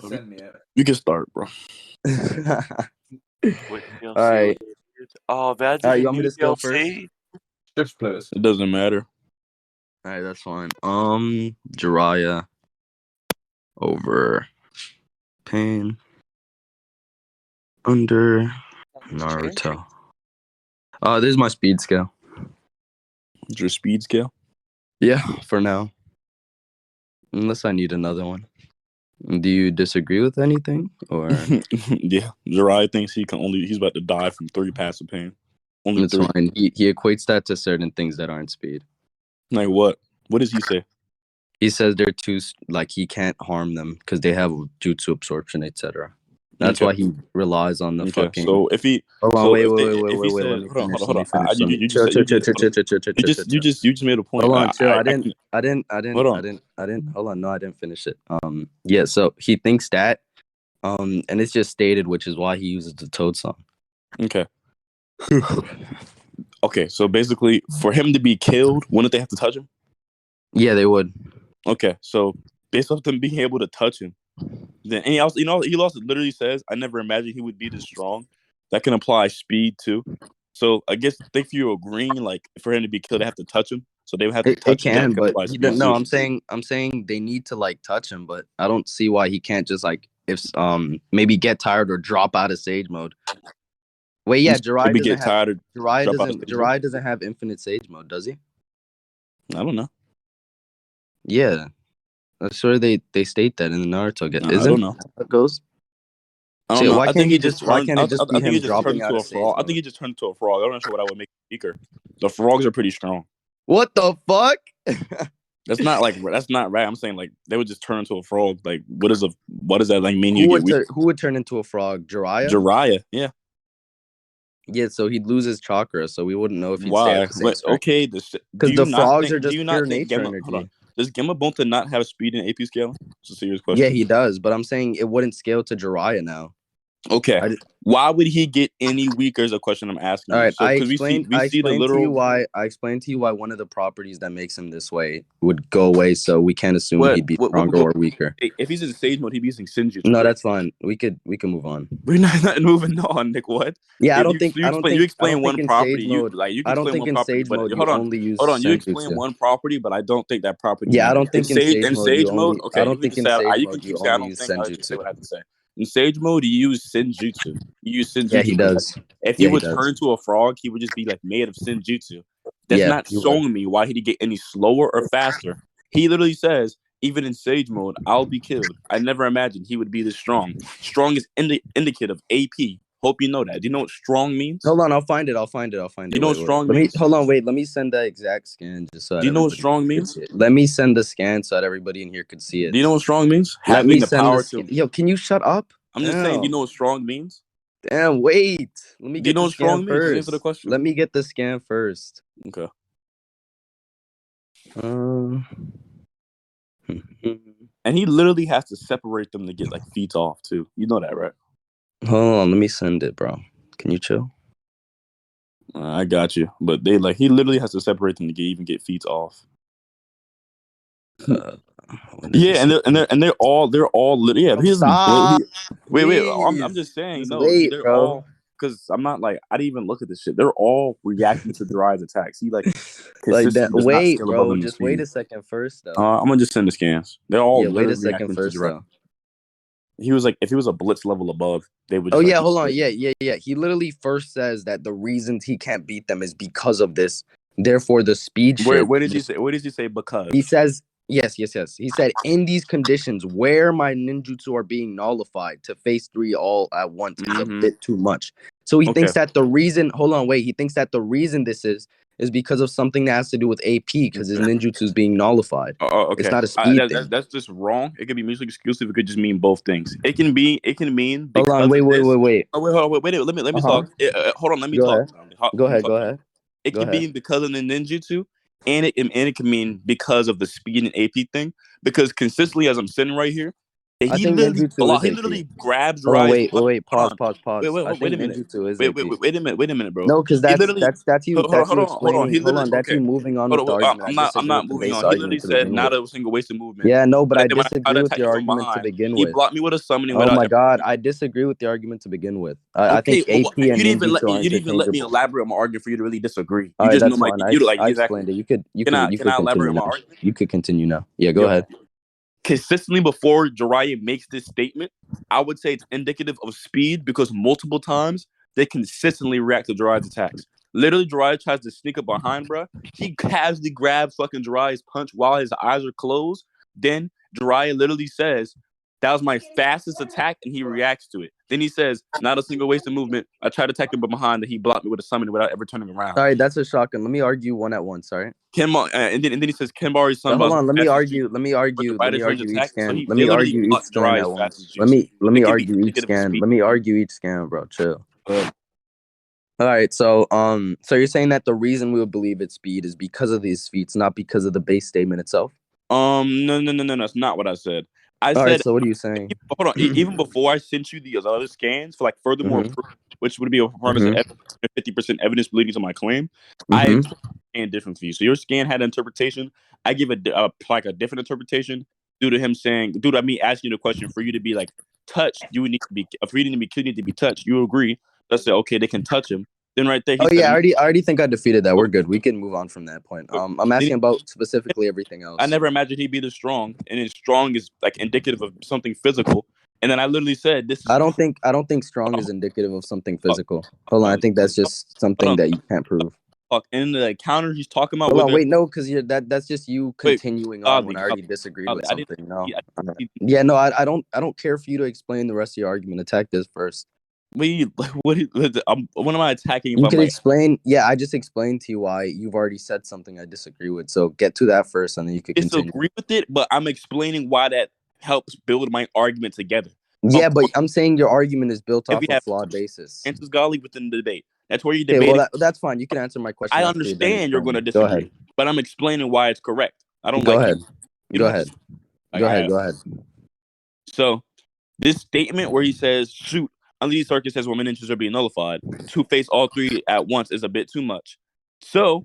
Send me it. You can start, bro. Which DLC? All right. Oh, that's You want me to go first? Shift players. It doesn't matter. All right, that's fine. Jiraiya over Pain under Naruto. This is my speed scale. It's your speed scale? Yeah, for now. Unless I need another one. Do you disagree with anything, or? Yeah, Jiraiya thinks he's about to die from 3 passive pain. Only It's 3. fine. He equates that to certain things that aren't speed. Like what? What does he say? He says they're too he can't harm them because they have jutsu absorption, etc. That's why he relies on the fucking. So if he, hold on, wait. Hold on. You just made a point. Hold on, chill. I didn't. Hold on, no, I didn't finish it. Yeah. So he thinks that, and it's just stated, which is why he uses the Toad song. Okay. Okay. So basically, for him to be killed, wouldn't they have to touch him? Yeah, they would. Okay. So based off them being able to touch him. Then and he also, he also literally says, "I never imagined he would be this strong." That can apply speed too. So I guess if you're agreeing, like for him to be killed, they have to touch him. So they would have to touch him. It can, but no, I'm saying they need to like touch him, but I don't see why he can't just like maybe get tired or drop out of sage mode. Wait, yeah, Jiraiya doesn't have infinite sage mode, does he? I don't know. Yeah. I'm sure they state that in the Naruto game. I don't know. How it goes? I don't know. I think he just why can't it just be him dropping out of frog? I think he just turned into a frog. I'm not sure what I would make weaker. The frogs are pretty strong. What the fuck? That's not right. I'm saying like they would just turn into a frog. Like what does that like mean? Who would turn into a frog? Jiraiya? Jiraiya, yeah. Yeah, so he'd lose his chakra, so we wouldn't know if he'd why. Stay at the same okay, because the frogs are just pure nature energy. Does Gemma Bonta not have speed in AP scale? It's a serious question. Yeah, he does, but I'm saying it wouldn't scale to Jiraiya now. Okay. Why would he get any weaker is a question I'm asking. All right, so, I explained to you why one of the properties that makes him this way would go away, so we can't assume he'd be stronger or weaker. If he's in sage mode, he'd be using Senjutsu. No, that's fine. We can move on. We're not moving on, Nick. What? Yeah, I don't think you explain one property. I don't think in sage mode you only use. Hold on, you explain one property, but I don't think that property. Yeah, I don't think in sage mode. Okay, I don't think in sage mode you only use Senjutsu. What I have to say. In Sage mode, you use Senjutsu. Yeah, he does. If he would turn to a frog, he would just be like made of Senjutsu. That's not showing me why he'd get any slower or faster. He literally says, even in Sage mode, I'll be killed. I never imagined he would be this strong. Strong is indicative of AP. Hope you know that. Do you know what strong means? Hold on, I'll find it. You know what strong means? Hold on, wait. Let me send that exact scan just so. Do you know what strong means? Let me send the scan so that everybody in here could see it. Do you know what strong means? Having the power to. Yo, can you shut up? I'm just saying. Do you know what strong means? Damn, wait. Let me get. Do you know what strong means? Answer the question. Let me get the scan first. Okay. And he literally has to separate them to get like feet off too. You know that, right? Hold on, let me send it, bro. Can you chill? I got you, but he literally has to separate them to get feet off. Yeah, and they're all yeah. Wait. I'm just saying they're all because I'm not like I didn't even look at this shit. They're all reacting to Jiraiya's attacks. He like that. Wait, bro. Just wait a second first, though. I'm gonna just send the scans. They're all wait a second first, though. He was like, if he was a blitz level above, they would. Oh yeah, hold on. Yeah. He literally first says that the reasons he can't beat them is because of this. Therefore, the speed. Where did he say? What did he say? Because he says yes. He said in these conditions where my ninjutsu are being nullified to phase 3 all at once is a bit too much. So he thinks that the reason. Hold on, wait. He thinks that the reason this is because of something that has to do with AP because his ninjutsu is being nullified. Okay. It's not a speed thing. That's just wrong. It could be mutually exclusive. It could just mean both things. It can mean. Hold on. Wait. Oh, wait. Let me talk. Hold on. Let me talk. Go ahead. It can be because of the ninjutsu, and it can mean because of the speed and AP thing. Because consistently, as I'm sitting right here, I think ninjutsu is he AP. literally grabs Hold on, Jiraiya's wait, pause. Wait, I wait think a minute. ninjutsu is Wait, AP. wait a minute, bro. No, because He literally that's you hold on. He explaining. Hold literally on, that's okay. you moving on Hold with the on, argument. I I'm disagree not with the moving base on. He literally argument to said begin with. not a single wasted movement. Yeah, no, but I Then when I tried disagree to with attack your him from argument to behind, begin he with. blocked me with a summoning Oh without. my god, I disagree with the argument to begin with. I Okay, think AP and ninjutsu are you didn't even let me interchangeable. elaborate on my argument for you to really disagree. All You right, just know that's my fine. you like I exactly. explained it. You Can could I elaborate continue on my now. argument? You could continue now. Yeah, go Yo, ahead. consistently before Jiraiya makes this statement, I would say it's indicative of speed because multiple times they consistently react to Jiraiya's attacks. Literally, Jiraiya tries to sneak up behind, bro. He casually grabs fucking Jiraiya's punch while his eyes are closed. Then Jiraiya literally says, "That was my fastest attack," and he reacts to it. Then he says, "Not a single wasted movement. I tried to attack him, but behind, and he blocked me with a summon without ever turning around." All right, that's a shotgun. Let me argue one at once. All right. And then he says, "Kenbari's son Hold was on. my Let me fastest argue. Let me with argue. Let me Jiraiya's range argue each attack." So scan. he Let they me literally argue each blocked scan Jiraiya's at once. fastest jutsu. Let me It can be argue each indicative of scan. speed. Let me argue each scan, bro. Chill. All right. So so you're saying that the reason we would believe it's speed is because of these feats, not because of the base statement itself. No. That's not what I said. I All right. said, So what are you saying? hold on. Even before I sent you the other scans for like furthermore Mhm. proof, which would be a preponderance of 50% evidence leading to my claim, I Mhm. interpreted different for you. So your scan had an interpretation. I give like a different interpretation due to him saying, due to me asking you the question for you to be like touched. You would need to be for you to be killed, need to be touched. You agree? Let's say okay, they can touch him. Then right there, he Oh said, yeah, I already think I defeated that. We're good. We can move on from that point. I'm asking about specifically everything I else. never imagined he'd be this strong, and then strong is like indicative of something physical. And then I literally said, "This is." I don't think strong is indicative of something physical. Hold on, I Hold think that's just something on, that you can't prove. fuck. And the counter he's talking about, Hold on, whether wait, no, because you're that's just you wait, continuing on when godly, I already disagreed with I didn't. something. No, I didn't yeah, no, I don't care for you to explain the rest of your argument. Attack this first. what am I attacking? You If I'm can like explain. Yeah, I just explained to you why you've already said something I disagree with. So get to that first, and then you could continue. disagree with it, but I'm explaining why that helps build my argument together. Yeah, Of but course, I'm saying your argument is built if off we a have flawed basis. answers godly within the debate, that's where you Okay, well debating. that's fine. You can answer my question I after you're done understand you're going to explaining. Go ahead. disagree, but I'm explaining why it's correct. I don't Go like ahead. you Go don't have ahead. to. Like, Go all ahead. right. Go ahead. So this statement where he says, "Shoot, under these circumstances, women interests are being nullified. To face all three at once is a bit too much." So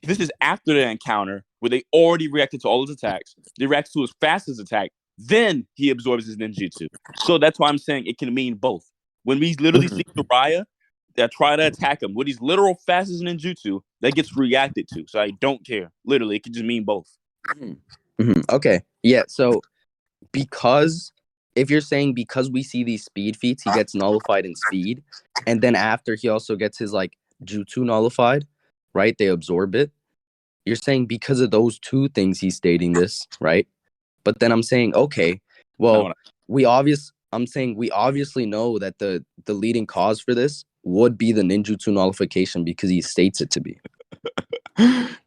this is after the encounter where they already reacted to all his attacks. They react to his fastest attack. Then he absorbs his ninjutsu. So that's why I'm saying it can mean both. When we literally see Jiraiya that try to attack him with his literal fastest ninjutsu, that gets reacted to. So I don't care. Literally, it can just mean both. Okay. Yeah. So because if you're saying because we see these speed feats, he gets nullified in speed, and then after he also gets his like jutsu nullified, right? They absorb it. You're saying because of those two things he's stating this, right? But then I'm saying, okay, well, I'm saying we obviously know that the leading cause for this would be the ninjutsu nullification because he states it to be.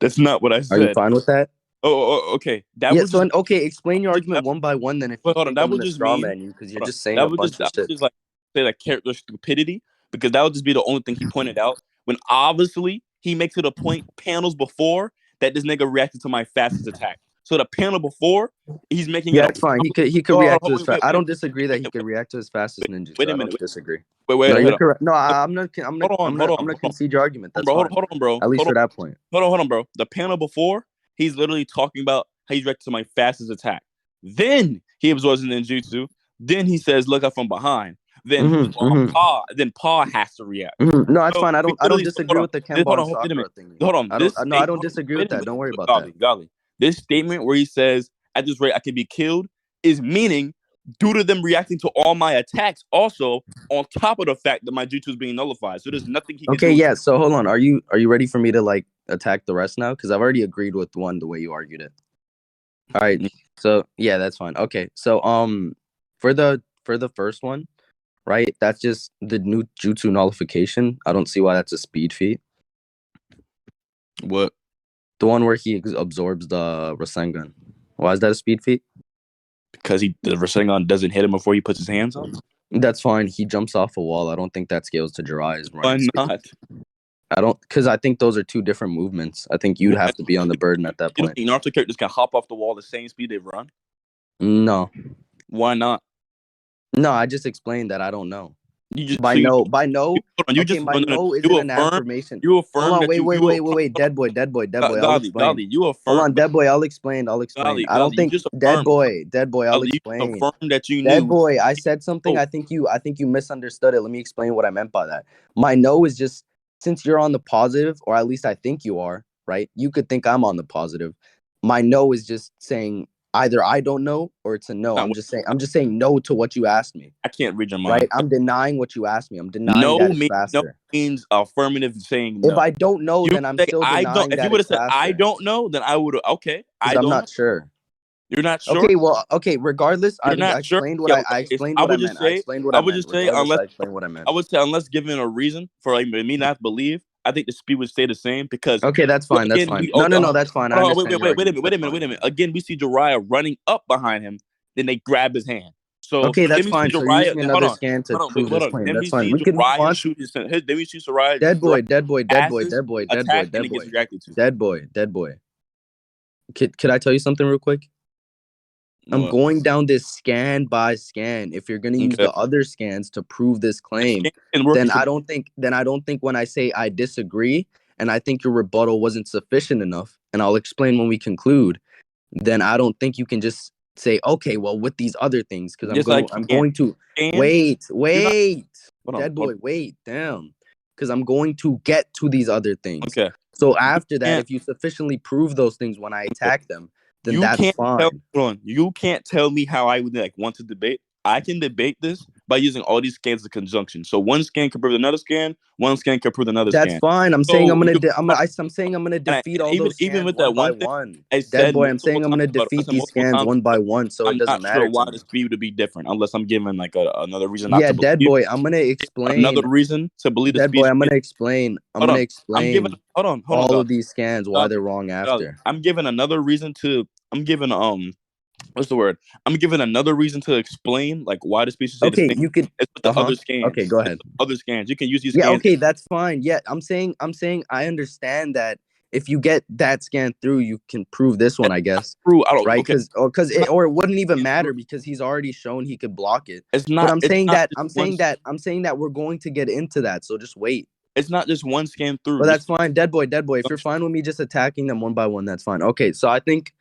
That's not what I Are you said. fine with that? Okay. Yeah, so okay, explain your argument one by one then if you hold on, think that I'm would gonna just straw mean man you because you're just saying a bunch of that would shit. just like say like character stupidity because that would just be the only thing he pointed out when obviously he makes it a point panels before that this nigga reacted to my fastest attack. So the panel before he's making Yeah, it it's fine. He could react to his fast. I don't disagree that he could react to his fastest ninjutsu. wait a I minute. don't disagree. Wait, No, hold you're on. correct. No, I'm Hold gonna on. concede your argument. That's Bro, fine. hold on, bro. At least for that point. Hold on, bro. The panel before, he's literally talking about how he's reacted to my fastest attack. Then he absorbs the ninjutsu. Then he says, "Look up from behind." Then Pa has to react. No, that's So fine. I we don't literally disagree with the hold Kenbar on, wait a Sakura minute. thing. Hold on. This I statement. don't disagree with Wait a that. minute. Don't worry about that. Golly. This statement where he says, "At this rate, I can be killed," is meaning due to them reacting to all my attacks. Also, on top of the fact that my jutsu is being nullified, so there's nothing he can Okay, do. yeah. So hold on. Are you ready for me to like attack the rest now? Because I've already agreed with one the way you argued it. All right. So yeah, that's fine. Okay. So for the first one, right? That's just the new jutsu nullification. I don't see why that's a speed feat. What? The one where he absorbs the Rasengan. Why is that a speed feat? Because the Rasengan doesn't hit him before he puts his hands on? That's fine. He jumps off a wall. I don't think that scales to Jiraiya's Why not? I don't, because I think those are two different movements. I think you'd have to be on the burden at that You don't point. think Naruto characters can hop off the wall the same speed they run? No. Why not? No, I just explained that I don't know. You just By so no, you okay, just by no isn't an affirmation. you Hold affirm on, that wait. Dead boy, I'll explain. you Hold affirm on, Dead boy, I'll explain. I don't You think just Dead affirmed boy, I'll you just explain. affirmed that you Dead knew. boy, I said something. Oh, I think you misunderstood it. Let me explain what I meant by that. My no is just since you're on the positive, or at least I think you are, right? You could think I'm on the positive. My no is just saying either I don't know or it's a no. not I'm just saying no to what you asked me. I can't read your Right? mind. I'm denying what you asked me. I'm denying that it's No faster. means affirmative saying If no. I don't know, You then I'm say still I don't. denying If you that would have it's said I faster. don't know, then I would have. Okay, Because I I'm don't know. not sure. You're not sure. Okay, well, okay. Regardless, You're not I sure. explained what Yeah, I okay. explained I what I would just meant. I say. explained what I I would meant. just say Regardless, unless I explained what I meant. I would say unless given a reason for like me not believe, I think the speed would stay the same because Okay, that's fine. That's again fine. we No. That's fine. I hold on, understand your argument. That's wait fine. a minute. Again, we see Jiraiya running up behind him, then they grab his hand. So Okay, then that's we see fine. So you're Jiraiya. using Then, another scan to wait, prove this claim. Then That's we fine. see We can move Jiraiya on. shoot his. Then we see Jiraiya Dead boy. passes, attack, and it gets reacted to. Dead boy. Could I tell you something real quick? I'm What? going down this scan by scan. If you're gonna use Okay. the other scans to prove this claim, And then I don't think when I say I disagree and I think your rebuttal wasn't sufficient enough, and I'll explain when we conclude, then I don't think you can just say, okay, well, with these other things, because Yes, I I'm can. going to And wait, you're not. dead boy, wait, damn. Because I'm going to get to these other things. Okay. So after that, can't- if you sufficiently prove those things when I Okay. attack them, then You that's can't tell. fine. Hold on. You can't tell me how I would like want to debate. I can debate this by using all these scans of conjunction. So one scan can prove another scan. One scan can prove another That's scan. fine. I'm saying So I'm saying I'm gonna defeat all even those scans with that one by one thing, one. I Dead said boy, I'm multiple saying I'm times. gonna But I defeat said these multiple scans times. one by one, so it I'm doesn't not sure matter to why me. the speed would be different unless I'm given like another reason not Yeah, to dead believe. boy, I'm gonna explain. Another reason to believe the Dead speed. boy, I'm gonna explain. Hold on. I'm giving. Hold on, All God. of these scans why God, they're wrong God. after. I'm giving another reason to. I'm giving what's the word? I'm giving another reason to explain like why the species say the Okay, same. you could. It's with the other Okay, scans. go It's ahead. with other scans. You can use these Yeah, scans. okay, that's fine. Yeah, I'm saying I understand that if you get that scan through, you can prove this one, I guess. True. I don't. Right? Okay. Or it wouldn't even Scan matter through. because he's already shown he could block it. It's But not. I'm It's saying not that just one. I'm saying that we're going to get into that. So just wait. It's not just one scan through. But You're that's fine. Dead boy. If you're fine with me just attacking them one by one, that's fine. Okay, so I think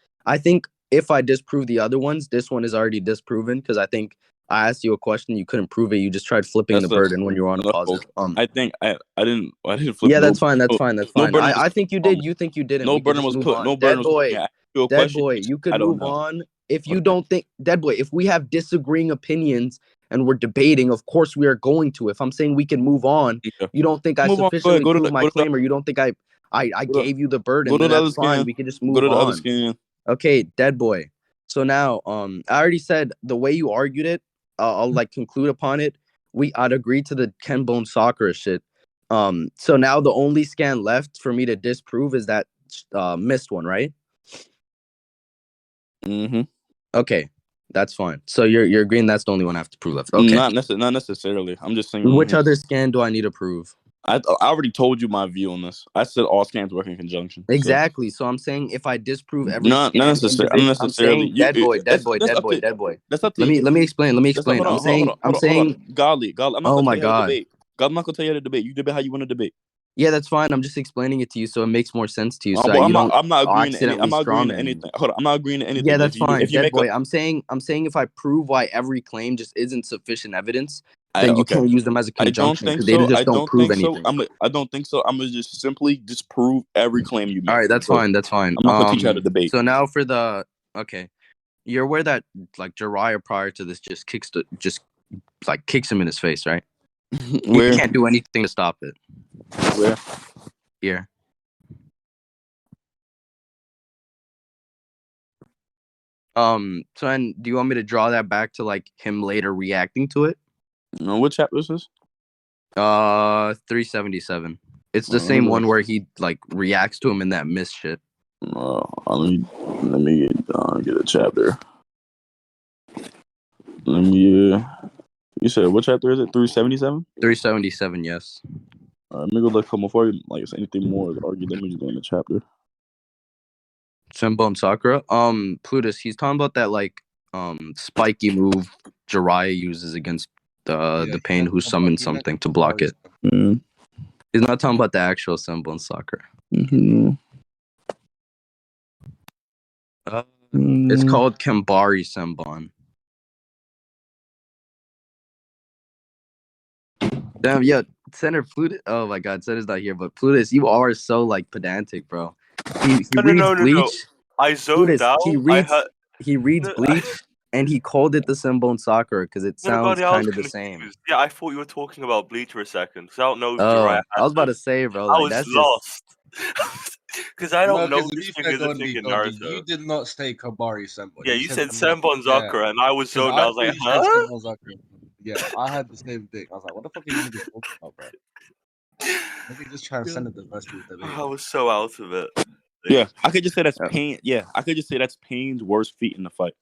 if I disprove the other ones, this one is already disproven because I think I asked you a question, you couldn't prove it. You just tried flipping the burden when you were on a no. positive. I think I didn't flip. Yeah, No. that's fine. That's No, fine. That's no fine. burden was I think you did. put. You think you didn't. No We could burden just was move put. on. No burden was put. I asked you a Dead question. boy, you could I don't move know. on. If you Okay. don't think, dead boy, if we have disagreeing opinions and we're debating, of course we are going to. If I'm saying we can move on, Okay. you don't think I Move on. Go ahead. sufficiently proved my claim, or you don't think I Go to, gave you the go burden, to then the other that's fine. scan. We can just Go move to the other on. scan. Okay, dead boy. So now, I already said the way you argued it. I'll like conclude upon it. I'd agree to the Ken Bone Sakura shit. So now the only scan left for me to disprove is that missed one, right? Mm-hmm. Okay, that's fine. So you're agreeing that's the only one I have to prove left. Okay. Not necessarily. I'm just saying. Which other scan do I need to prove? I already told you my view on this. I said all scans work in conjunction. Exactly. So I'm saying if I disprove every Not scan unnecessarily. I'm saying dead boy. That's up to Dead boy. that's up to Let you. me explain. Hold on, hold on. Godly. I'm not Oh gonna tell my you how to god. debate. God, I'm not gonna tell you how to debate. You debate how you want to debate. Yeah, that's fine. I'm just explaining it to you so it makes more sense to you, so that you don't I'm not agreeing to any. I'm accidentally not agreeing to strawman me. anything. Hold on, I'm not agreeing to anything. Yeah, that's fine. If you Dead make a, boy. I'm saying if I prove why every claim just isn't sufficient evidence, I, then you okay. can't use them as a I don't conjunction think because they so. just don't prove anything. I don't think so. I'm gonna just simply disprove every claim you make. All right, that's fine. That's fine. I'm not gonna teach you how to debate. So now for the okay, you're aware that like Jiraiya prior to this just kicks him in his face, right? Where? You can't do anything to stop it. Where? Here. So and do you want me to draw that back to like him later reacting to it? No, what chapter is this? 377. It's the same one where he like reacts to him in that miss shit. Let me get a chapter. Let me. You said what chapter is it? 377. 377. Yes. Let me go look before you like say anything more. Argue. Let me just go in the chapter. Senbon Sakura. Plutus. He's talking about that like spiky move Jiraiya uses against the Pain who summons something to block it. Mm. He's not talking about the actual symbol in soccer. Mm-hmm. It's called Kambari Senbon. Damn, yeah, Senator Plutus. Oh my God, Senator's not here, but Plutus, you are so like pedantic, bro. He reads Bleach. I zoned Plutus, out. he reads No, Bleach, and he called it the symbol in soccer because it sounds I was kind of the confused. same. Yeah, I thought you were talking about Bleach for a second. Because I don't know if Oh, Jiraiya I has was about to this. say, bro, I like was that's just lost. Because I don't know to this be thing fair, is a thing in Gondi, Naruto. you did not say Kabari Senbon. Yeah, you said Senbon. Senbon Yeah, Zakura, and I was because zoned. I I was thought like, you said huh? Senbon Zakura. Yeah, I had the same thing. I was like, what the fuck are you niggas talking about, bro? Niggas just trying to send it the rest of the debate. I was so out of it. Yeah, I could just say that's Pain. Yeah, I could just say that's Pain's worst feat in the fight.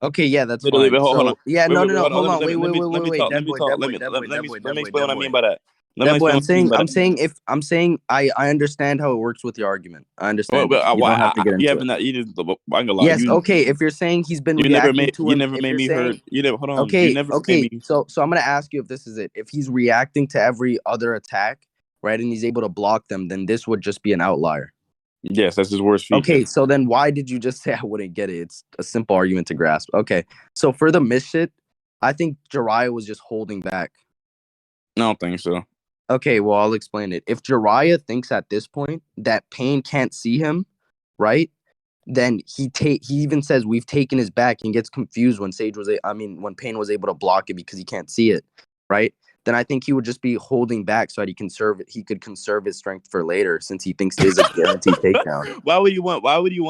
okay. Yeah, that's Literally, fine. wait, hold on. Yeah, Wait, no, hold hold on. Let me Wait. talk. Let me talk. Let me explain what I mean by that. Let me explain what I mean by that. I'm saying I understand how it works with your argument. I understand. You don't have to get into it. You didn't. I'm gonna lie. Yes, okay. If you're saying he's been reacting to him, You never made me heard. You never. Hold on. Okay, You never okay. made me. So I'm gonna ask you if this is it. If he's reacting to every other attack, right, and he's able to block them, then this would just be an outlier. Yes, that's his worst feat. Okay, so then why did you just say I wouldn't get it? It's a simple argument to grasp. Okay, so for the miss shit, I think Jiraiya was just holding back. I don't think so. Okay, well, I'll explain it. If Jiraiya thinks at this point that Pain can't see him, right? Then he even says we've taken his back and gets confused when when Pain was able to block it because he can't see it, right? Then I think he would just be holding back so that he could conserve his strength for later since he thinks it is a guaranteed takedown. Why would you want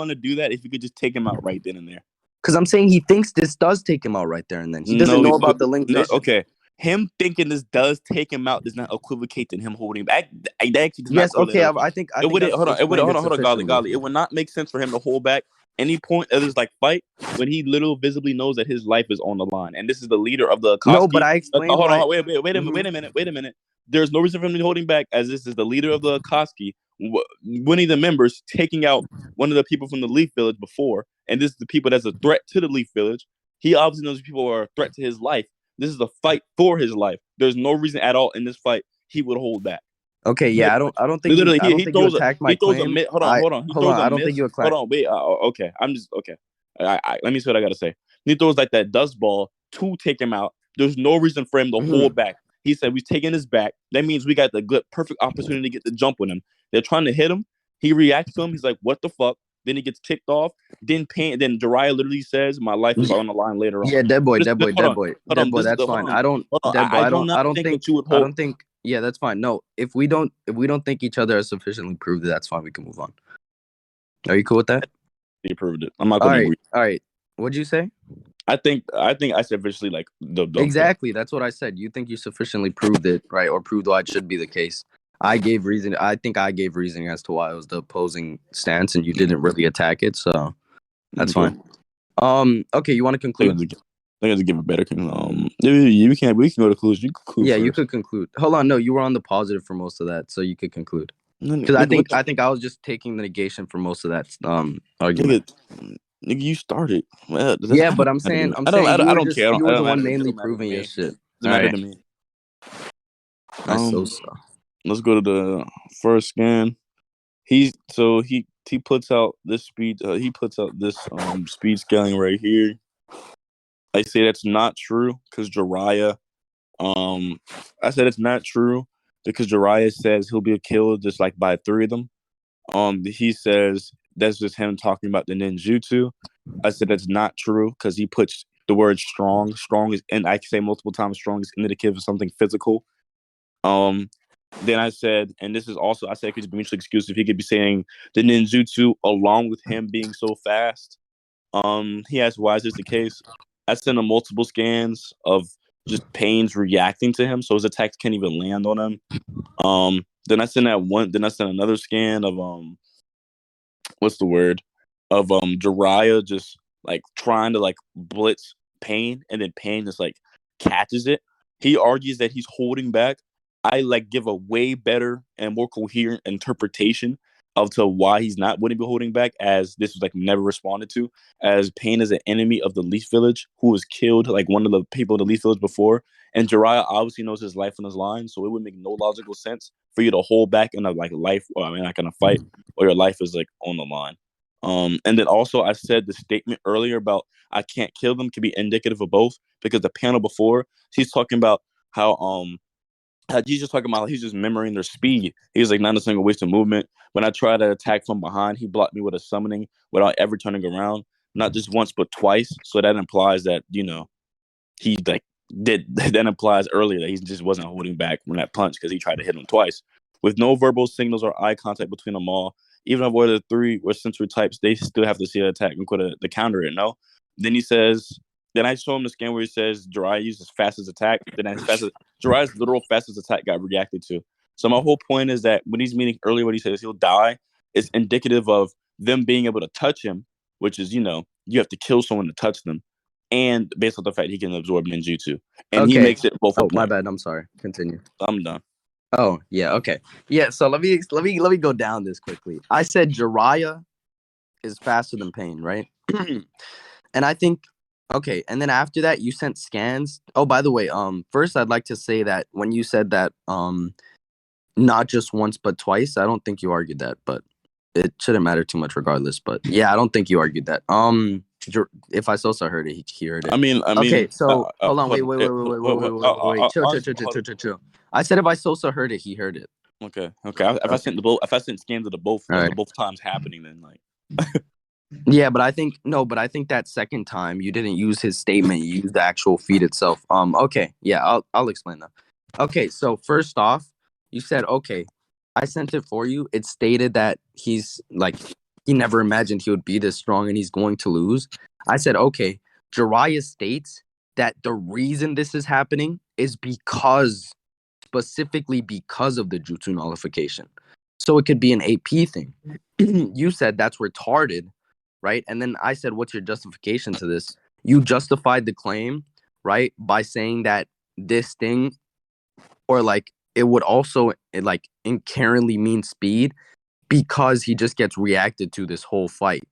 to do that if you could just take him out right then and there? Because I'm saying he thinks this does take him out right there and then. He doesn't know about the link vision. Okay. Him thinking this does take him out does not equivocate to him holding back. That actually does not correlate. Okay. I think hold on, Golly. It would not make sense for him to hold back any point of this fight when he literally visibly knows that his life is on the line, and this is the leader of the Akatsuki. No, but I explained. Wait a minute. There's no reason for him to be holding back, as this is the leader of the Akatsuki, winning the members, taking out one of the people from the Leaf Village before, and this is the people that's a threat to the Leaf Village. He obviously knows people are a threat to his life. This is a fight for his life. There's no reason at all in this fight he would hold back. Okay, yeah, I don't think literally you attacked my claim. Hold on. I don't think you attacked. Hold on, wait. Okay, I'm just okay. Let me see what I gotta say. He throws like that dust ball to take him out. There's no reason for him to hold back. He said we've taken his back. That means we got the good, perfect opportunity to get the jump with him. They're trying to hit him. He reacts to him. He's like, "What the fuck?" Then he gets ticked off. Then Jiraiya literally says, "My life is on the line later on." Yeah, Deadboy. That's fine. I don't think. Yeah, that's fine. No, if we don't think each other has sufficiently proved it, that's fine. We can move on. Are you cool with that? He proved it. I'm not going to agree. All right. What'd you say? I think I said officially like the exactly. That's what I said. You think you sufficiently proved it, right? Or proved why it should be the case. I gave reason. I think I gave reasoning as to why it was the opposing stance, and you didn't really attack it. So that's fine. Okay. You want to conclude? I think to give a better conclusion. We can go to conclusion. You conclude. Yeah, first. You could conclude. Hold on. No, you were on the positive for most of that, so you could conclude. Because I think I was just taking the negation for most of that argument. Nigga, you started. Well, yeah, but I'm saying I don't care. You were the one mainly proving your shit. Doesn't matter to me. Let's go to the first scan. He puts out this speed. He puts out this speed scaling right here. I say that's not true because Jiraiya. I said it's not true because Jiraiya says he'll be killed just like by 3 of them. He says that's just him talking about the ninjutsu. I said that's not true because he puts the word strong. Strong is, and I can say multiple times, strong is indicative of something physical. Then I said, and this is also, I said it could be mutually exclusive. He could be saying the ninjutsu along with him being so fast. He asked, why is this the case? I sent him multiple scans of just Pain's reacting to him, so his attacks can't even land on him. Then I sent another scan of what's the word? Of Jiraiya just like trying to like blitz Pain, and then Pain just like catches it. He argues that he's holding back. I like give a way better and more coherent interpretation. of to why he's not wouldn't be holding back, as this was like never responded to, as Pain is an enemy of the Leaf Village who was killed like one of the people in the Leaf Village before, and Jiraiya obviously knows his life on his line, so it would make no logical sense for you to hold back in a like life, or I mean like in a fight, or your life is like on the line. And then also I said the statement earlier about I can't kill them can be indicative of both, because the panel before he's talking about how he's just talking about he's just memorizing their speed. He's like, not a single waste of movement. When I try to attack from behind, he blocked me with a summoning without ever turning around, not just once but twice. So that implies that he like did. That implies earlier that he just wasn't holding back from that punch because he tried to hit him twice with no verbal signals or eye contact between them all. Even if the three were sensory types, they still have to see an attack and the counter it. No. Then he says. Then I show him the scan where he says Jiraiya uses fastest attack. Then Jiraiya's literal fastest attack got reacted to. So my whole point is that when he's meaning earlier when he says he'll die, it's indicative of them being able to touch him, which is, you have to kill someone to touch them. And based on the fact he can absorb ninjutsu. And he makes it both. Oh, my bad. I'm sorry. Continue. I'm done. Oh, yeah. Okay. Yeah. So let me go down this quickly. I said Jiraiya is faster than Pain, right? And I think. Okay, and then after that, you sent scans. Oh, by the way, first I'd like to say that when you said that, not just once but twice, I don't think you argued that, but it shouldn't matter too much regardless. But yeah, I don't think you argued that. If I Sosa heard it, he heard it. I mean. Okay, so hold on, wait, chill. I said if I Sosa heard it, he heard it. Okay. If I sent scans of the both, right. Both times happening, then like. Yeah, but I think that second time you didn't use his statement. You used the actual feed itself. Okay, yeah, I'll explain that. Okay, so first off, you said okay, I sent it for you. It stated that he's like he never imagined he would be this strong and he's going to lose. I said okay. Jiraiya states that the reason this is happening is specifically because of the jutsu nullification. So it could be an AP thing. You said that's retarded. Right. And then I said, what's your justification to this? You justified the claim, right, by saying that this thing or like it would also like inherently mean speed because he just gets reacted to this whole fight.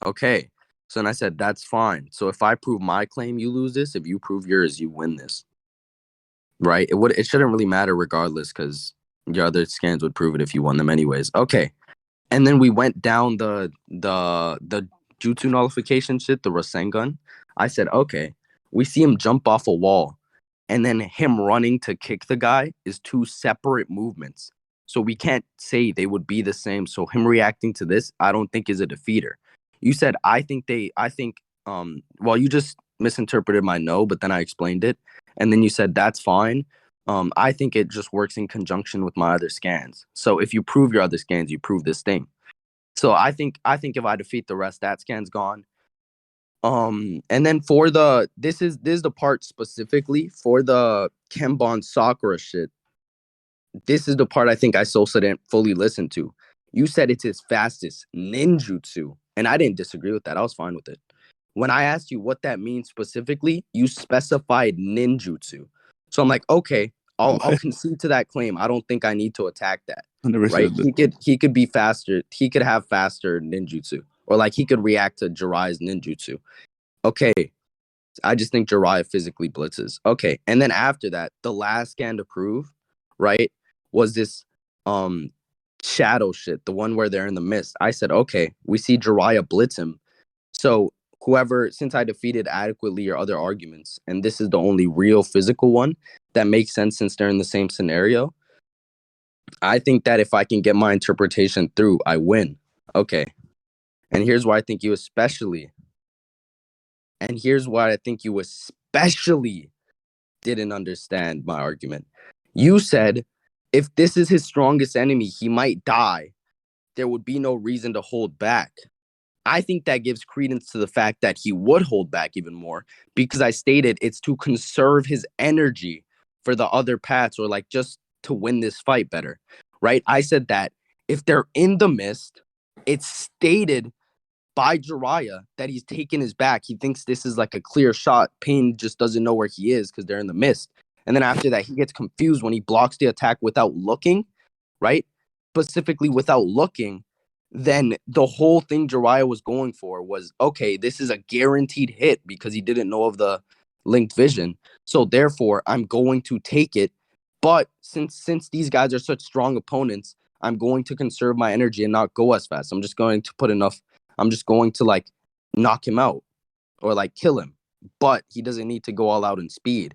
OK, so then I said, that's fine. So if I prove my claim, you lose this. If you prove yours, you win this. Right. It shouldn't really matter regardless, because your other scans would prove it if you won them anyways. OK. And then we went down the jutsu nullification shit, the Rasengan. I said, okay, we see him jump off a wall, and then him running to kick the guy is two separate movements. So we can't say they would be the same. So him reacting to this, I don't think is a defeater. You said, well, you just misinterpreted my no, but then I explained it. And then you said, that's fine. I think it just works in conjunction with my other scans. So if you prove your other scans, you prove this thing. So I think if I defeat the rest, that scan's gone. And then for this is the part specifically for the Kenbon Sakura shit. This is the part I think I Sosa didn't fully listen to. You said it's his fastest ninjutsu, and I didn't disagree with that. I was fine with it. When I asked you what that means specifically, you specified ninjutsu. So I'm like, okay, I'll concede to that claim. I don't think I need to attack that. Right? He could be faster. He could have faster ninjutsu, or like he could react to Jiraiya's ninjutsu. Okay, I just think Jiraiya physically blitzes. Okay, and then after that, the last scan to prove, right, was this shadow shit, the one where they're in the mist. I said, okay, we see Jiraiya blitz him. So since I defeated adequately your other arguments, and this is the only real physical one that makes sense since they're in the same scenario, I think that if I can get my interpretation through, I win. Okay. And here's why I think you especially didn't understand my argument. You said, if this is his strongest enemy, he might die. There would be no reason to hold back. I think that gives credence to the fact that he would hold back even more, because I stated it's to conserve his energy for the other paths, or like just to win this fight better, right? I said that if they're in the mist, it's stated by Jiraiya that he's taken his back. He thinks this is like a clear shot. Pain just doesn't know where he is because they're in the mist. And then after that, he gets confused when he blocks the attack without looking, right? specifically without looking, then the whole thing Jiraiya was going for was, okay, this is a guaranteed hit because he didn't know of the linked vision. So therefore, I'm going to take it. But since these guys are such strong opponents, I'm going to conserve my energy and not go as fast. I'm just going to like knock him out or like kill him. But he doesn't need to go all out in speed,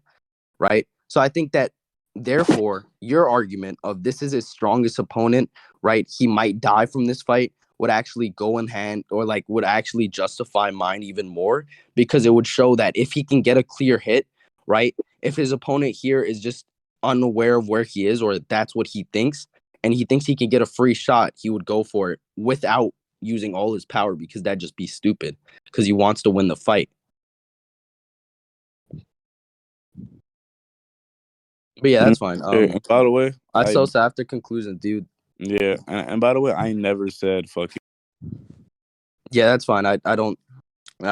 right? So I think that therefore your argument of this is his strongest opponent, right? He might die from this fight would actually go in hand, or like would actually justify mine even more, because it would show that if he can get a clear hit, right? If his opponent here is just unaware of where he is, or that's what he thinks, and he thinks he can get a free shot, he would go for it without using all his power, because that'd just be stupid because he wants to win the fight. But yeah, that's fine. And by the way, Sosa, after conclusion, dude. Yeah, and by the way, I never said fuck you. Yeah, that's fine. I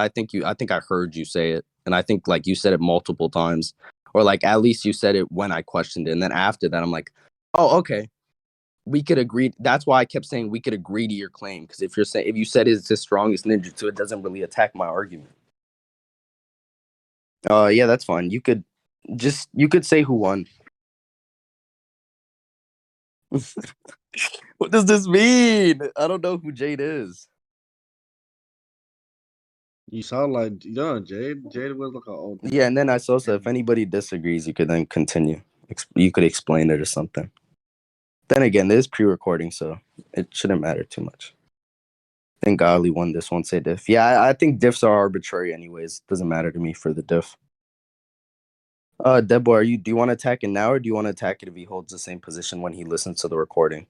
think I heard you say it, and I think like you said it multiple times, or like at least you said it when I questioned it, and then after that I'm like, oh, okay, we could agree. That's why I kept saying we could agree to your claim, because if you said it's his strongest ninjutsu, it doesn't really attack my argument. Yeah, that's fine. You could say who won. What does this mean? I don't know who Jade is. You sound like Jade. Jade was like an old. Yeah, and then if anybody disagrees, you could then continue. You could explain it or something. Then again, this is pre-recording, so it shouldn't matter too much. I think Ali won this one. Say diff. Yeah, I think diffs are arbitrary anyways. Doesn't matter to me for the diff. Deadboy, do you want to attack it now, or do you want to attack it if he holds the same position when he listens to the recording?